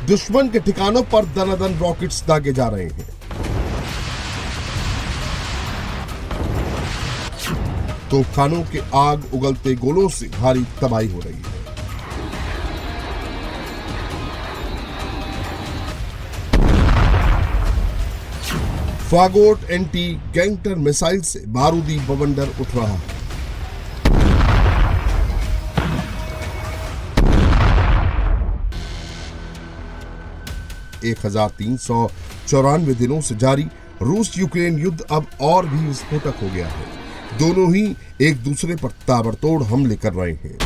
दुश्मन के ठिकानों पर दनादन रॉकेट्स दागे जा रहे हैं। तोपखानों के आग उगलते गोलों से भारी तबाही हो रही है। फागोट एंटी गैंगटर मिसाइल से बारूदी बवंडर उठ रहा है। एक 1394 दिनों से जारी रूस यूक्रेन युद्ध अब और भी विस्फोटक हो गया है। दोनों ही एक दूसरे पर ताबड़तोड़ हमले कर रहे हैं।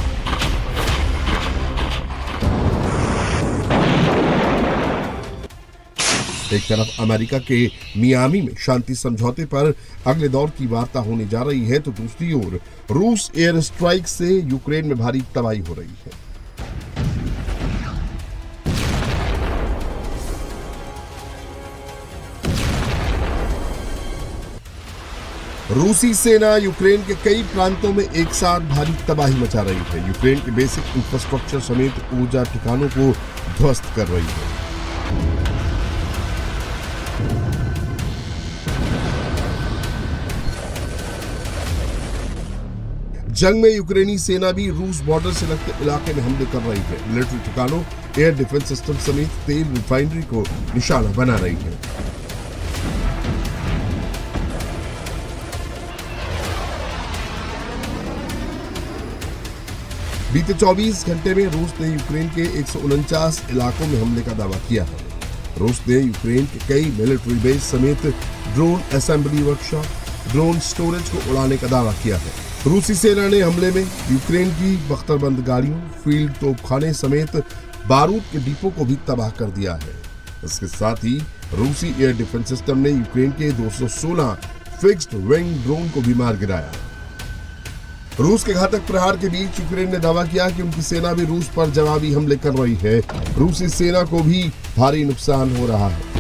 एक तरफ अमेरिका के मियामी में शांति समझौते पर अगले दौर की वार्ता होने जा रही है, तो दूसरी ओर रूस एयर स्ट्राइक से यूक्रेन में भारी तबाही हो रही है। रूसी सेना यूक्रेन के कई प्रांतों में एक साथ भारी तबाही मचा रही है। यूक्रेन के बेसिक इंफ्रास्ट्रक्चर समेत ऊर्जा ठिकानों को ध्वस्त कर रही है। जंग में यूक्रेनी सेना भी रूस बॉर्डर से लगते इलाके में हमले कर रही है। मिलिट्री ठिकानों, एयर डिफेंस सिस्टम समेत तेल रिफाइनरी को निशाना बना रही है। बीते 24 घंटे में रूस ने यूक्रेन के 149 इलाकों में हमले का दावा किया है। रूस ने यूक्रेन के कई मिलिट्री बेस समेत drone assembly workshop, drone storage को उड़ाने का दावा किया है। रूसी सेना ने हमले में यूक्रेन की बख्तरबंद गाड़ियों, फील्ड तोपखाने समेत बारूद के डिपो को भी तबाह कर दिया है। इसके साथ ही रूसी एयर डिफेंस सिस्टम ने यूक्रेन के 216 फिक्स्ड विंग ड्रोन को भी मार गिराया। रूस के घातक प्रहार के बीच यूक्रेन ने दावा किया कि उनकी सेना भी रूस पर जवाबी हमले कर रही है। रूसी सेना को भी भारी नुकसान हो रहा है।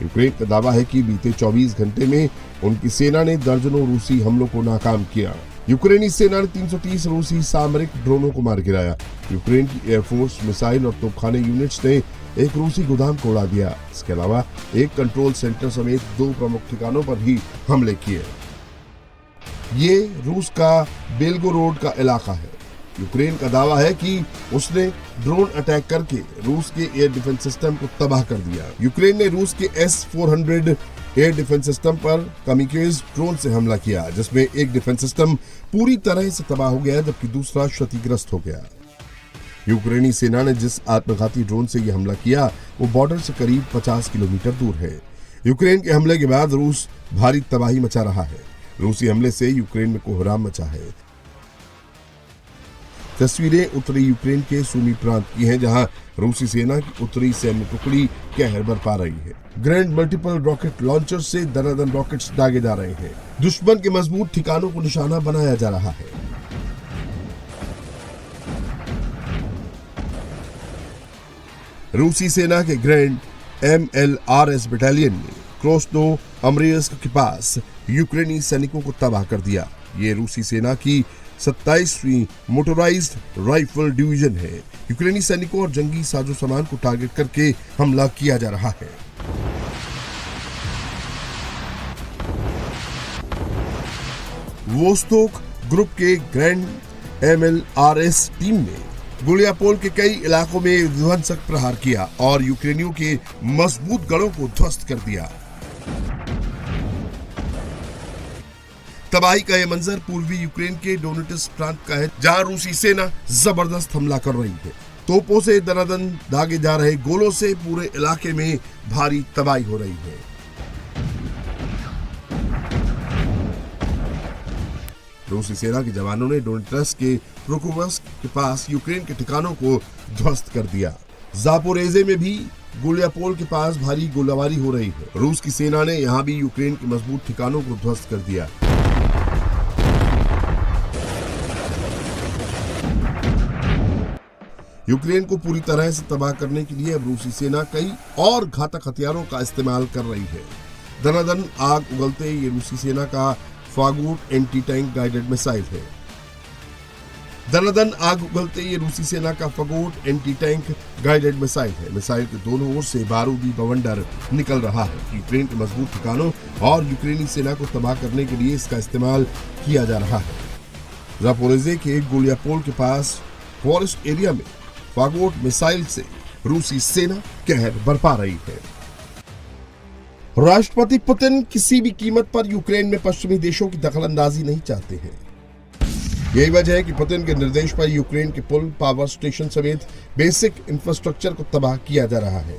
यूक्रेन का दावा है कि बीते 24 घंटे में उनकी सेना ने दर्जनों रूसी हमलों को नाकाम किया। यूक्रेनी सेना ने 330 रूसी सामरिक ड्रोनों को मार गिराया। यूक्रेन की एयरफोर्स, मिसाइल और तोपखाने यूनिट्स ने एक रूसी गोदाम को उड़ा दिया। इसके अलावा एक कंट्रोल सेंटर समेत 2 प्रमुख ठिकानों पर भी हमले किए। ये रूस का बेल्गोरोड का इलाका है। यूक्रेन का दावा है कि उसने ड्रोन अटैक करके रूस के एयर डिफेंस सिस्टम को तबाह कर दिया। यूक्रेन ने रूस के S-400 एयर डिफेंस सिस्टम पर कामिकाज़ ड्रोन से हमला किया, जिसमें एक डिफेंस सिस्टम पूरी तरह से तबाह हो गया जबकि दूसरा क्षतिग्रस्त हो गया। यूक्रेनी सेना ने जिस आत्मघाती ड्रोन से यह हमला किया वो बॉर्डर से करीब 50 किलोमीटर दूर है। यूक्रेन के हमले के बाद रूस भारी तबाही मचा रहा है। रूसी हमले से यूक्रेन में कोहराम मचा है। तस्वीरें उत्तरी यूक्रेन के सूमी प्रांत की हैं, जहां रूसी सेना की उत्तरी सैन्य टुकड़ी कहर बरपा रही है। ग्रैंड मल्टीपल रॉकेट लॉन्चर से दनादन रॉकेट्स दागे जा रहे हैं। दुश्मन के मजबूत ठिकानों को निशाना बनाया जा रहा है। रूसी सेना के ग्रैंड MLRS बटालियन ने क्रोस्नो अमरियस्क के पास यूक्रेनी सैनिकों को तबाह कर दिया। ये रूसी सेना की 27वीं मोटराइज्ड राइफल डिवीजन है। यूक्रेनी सैनिकों और जंगी साजो सामान को टारगेट करके हमला किया जा रहा है। वोस्तोक ग्रुप के ग्रैंड MLRS टीम ने गुलियापोल के कई इलाकों में विध्वंसक प्रहार किया और यूक्रेनियों के मजबूत गढ़ों को ध्वस्त कर दिया। तबाही का यह मंजर पूर्वी यूक्रेन के डोनेट्स्क प्रांत का है, जहां रूसी सेना जबरदस्त हमला कर रही है। तोपों से दनादन दागे जा रहे गोलों से पूरे इलाके में भारी तबाही हो रही है। रूसी सेना के जवानों ने डोनेट्स्क के प्रोकोवस्क के पास यूक्रेन के ठिकानों को ध्वस्त कर दिया। जापोरेजे में भी गुलियापोल के पास भारी गोलाबारी हो रही है। रूस की सेना ने यहां भी यूक्रेन के मजबूत ठिकानों को ध्वस्त कर दिया। यूक्रेन को पूरी तरह से तबाह करने के लिए अब रूसी सेना कई और घातक हथियारों का इस्तेमाल कर रही है। दनादन आग उगलते ये रूसी सेना का फागोट एंटी टैंक गाइडेड मिसाइल है। दनादन आग उगलते ये रूसी सेना का फागोट एंटी टैंक गाइडेड मिसाइल है। मिसाइल के दोनों ओर से बारूदी बवंडर निकल रहा है। यूक्रेन के मजबूत ठिकानों और यूक्रेनी सेना को तबाह करने के लिए इसका इस्तेमाल किया जा रहा है। ज़ापोरिज़्या के गुलियापोल के पास फॉरेस्ट एरिया में फागोट मिसाइल से रूसी सेना कहर बरपा रही है। राष्ट्रपति पुतिन किसी भी कीमत पर यूक्रेन में पश्चिमी देशों की दखलंदाजी नहीं चाहते हैं। यही वजह है कि पुतिन के निर्देश पर यूक्रेन के पुल, पावर स्टेशन समेत बेसिक इंफ्रास्ट्रक्चर को तबाह किया जा रहा है।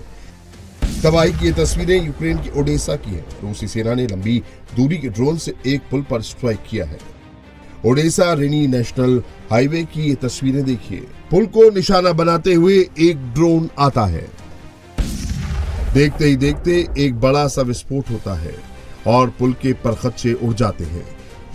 तबाही की ये तस्वीरें यूक्रेन की ओडेसा की हैं। रूसी सेना ने लंबी दूरी के ड्रोन से एक पुल पर स्ट्राइक किया है। ओडेसा रेनी नेशनल हाईवे की ये तस्वीरें देखिए। पुल को निशाना बनाते हुए एक ड्रोन आता है। देखते ही देखते एक बड़ा सा विस्फोट होता है और पुल के परखच्चे उड़ जाते हैं।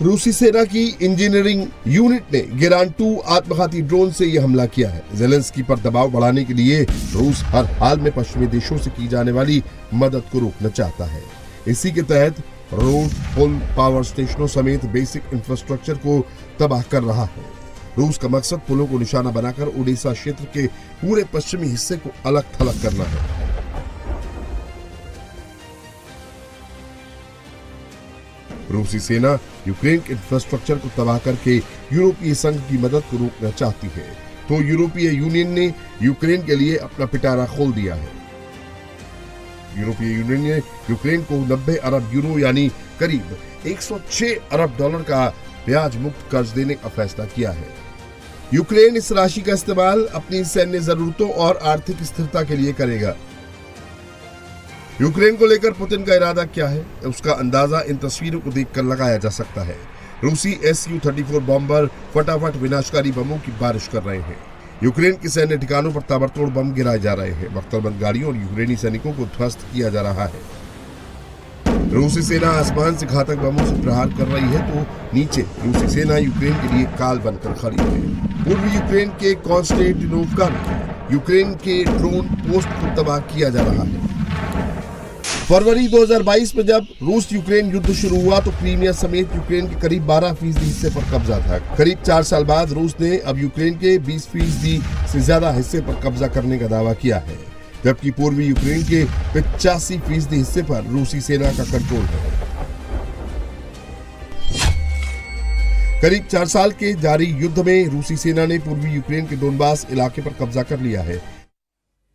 रूसी सेना की इंजीनियरिंग यूनिट ने गिरान 2 आत्मघाती ड्रोन से यह हमला किया है। ज़ेलेंस्की पर दबाव बढ़ाने के लिए रूस हर हाल में पश्चिमी देशों से की जाने वाली मदद को रोकना चाहता है। इसी के तहत रोड, पुल, पावर स्टेशनों समेत बेसिक इंफ्रास्ट्रक्चर को तबाह कर रहा है। रूस का मकसद पुलों को निशाना बनाकर ओडिशा क्षेत्र के पूरे पश्चिमी हिस्से को अलग थलग करना है। रूसी सेना यूक्रेन के इंफ्रास्ट्रक्चर को तबाह करके यूरोपीय संघ की मदद को रोकना चाहती है, तो यूरोपीय यूनियन ने यूक्रेन के लिए अपना पिटारा खोल दिया है। यूरोपीय यूनियन ने यूक्रेन को 90 अरब यूरो यानी करीब 106 अरब डॉलर का ब्याज मुक्त कर्ज देने का फैसला किया है। यूक्रेन इस राशि का इस्तेमाल अपनी सैन्य जरूरतों और आर्थिक स्थिरता के लिए करेगा। यूक्रेन को लेकर पुतिन का इरादा क्या है, उसका अंदाजा इन तस्वीरों को देखकर लगाया जा सकता है। रूसी Su-34 बॉम्बर फटाफट विनाशकारी बमों की बारिश कर रहे हैं। यूक्रेन के सैन्य ठिकानों पर ताबड़तोड़ बम गिराए जा रहे हैं। बख्तरबंद गाड़ियों और यूक्रेनी सैनिकों को ध्वस्त किया जा रहा है। रूसी सेना आसमान से घातक बमों से प्रहार कर रही है, तो नीचे रूसी सेना यूक्रेन के लिए काल बनकर खड़ी है। पूर्वी यूक्रेन के कॉन्स्टेंटिनोवका में यूक्रेन के ड्रोन पोस्ट को तबाह किया जा रहा है। फरवरी 2022 में जब रूस यूक्रेन युद्ध शुरू हुआ तो क्रीमिया समेत यूक्रेन के करीब 12% हिस्से पर कब्जा था। करीब 4 साल बाद रूस ने अब यूक्रेन के 20% से ज्यादा हिस्से पर कब्जा करने का दावा किया है, जबकि पूर्वी यूक्रेन के 85% हिस्से पर रूसी सेना का कंट्रोल है। करीब 4 साल के जारी युद्ध में रूसी सेना ने पूर्वी यूक्रेन के डोनबास इलाके पर कब्जा कर लिया है।